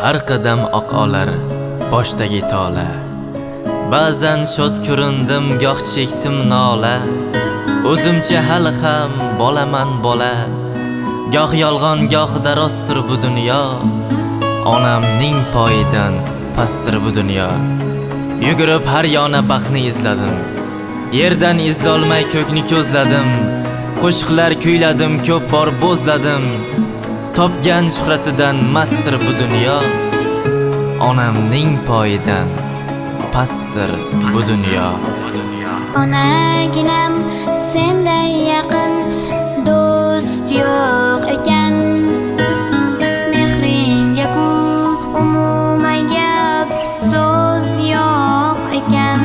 Har qadam oq olar boshdagi tola. Ba'zan shod ko'rindim, goh chekdim nola. O'zimcha hali ham bolaman bola. Goh yolg'on, goh darostir bu dunyo. Onamning poyidan pastdir bu dunyo. Yugurib har yona baxtni izladim. Yerdan izlolmay ko'kni ko'zladim. Qo'shiqlar kuyladim, ko'p bor bo'zladim. Topgan shuhratidan mastdir bu dunyo. Onamning poyidan pastdir bu dunyo. Onaginam senday yaqin do'st yo'q ekan. Mehringga ku umuman gap so'z yo'q ekan.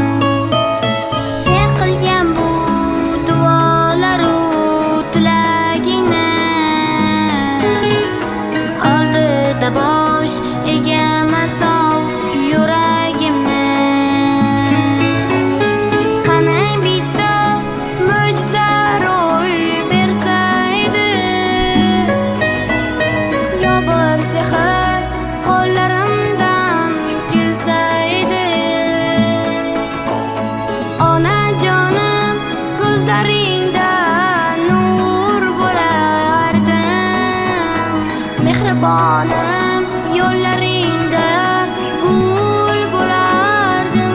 Sen qilgan bu duolaru tilagingni oldida bosh egaman sof yuragimni. Qani bitta mo'jiza ro'y bersaydi, yo bir sehr qo'llarimdan kelsaydi. Onajonim ko'zlaringda nur bo'lardim. Mehribonim yo'llaringda gul bo'lardim.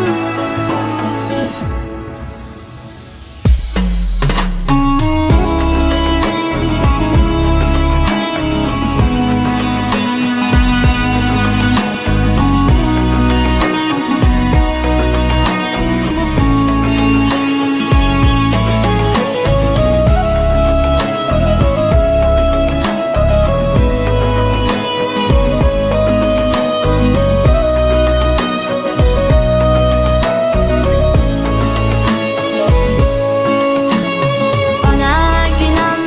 Onaginam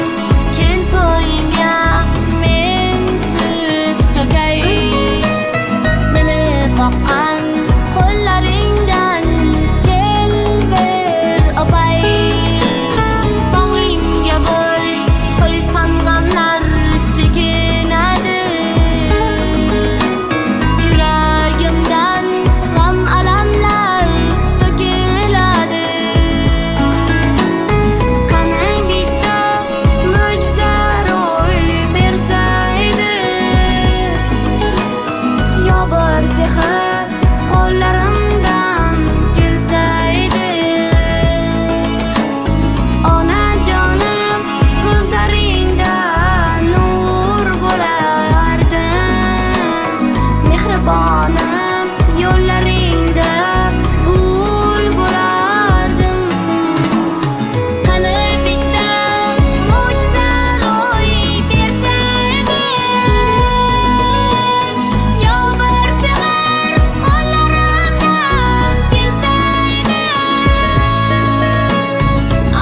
kel poyimga men tiz cho'kay. Meni boqqan qo'llaringdan kel ber opay. Bag'ringga bosh qo'ysan g'amlar chekinadi. Yuragimdan g'am alamlar to'kiladi. Qani bitta mo'jiza ro'y bersaydi, yo bir sehr qo'llarimdan kelsaydi. Onajonim ko'zlaringda nur bo'lardim. Mehribonim yo'llaringda gul bo'lardim. Qani bitta mo'jiza ro'y bersaydi, yo bir sehr qo'llarimdan kelsaydi.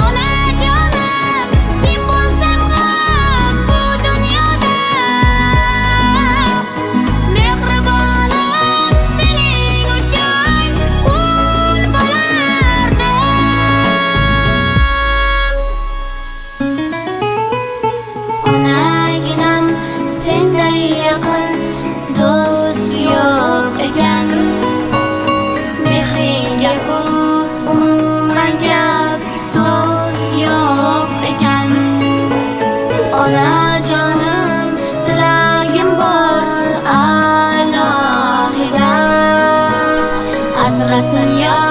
Onajonim kim bo'lsam ham bu dunyoda, mehribonim sening uchun qul bo'lardim. Onaginam senday yaqin do'st yo'q ekan. Mehringga ku umuman gap so'z yo'q ekan. Onajonim tilagim bor alohida, asrasin yo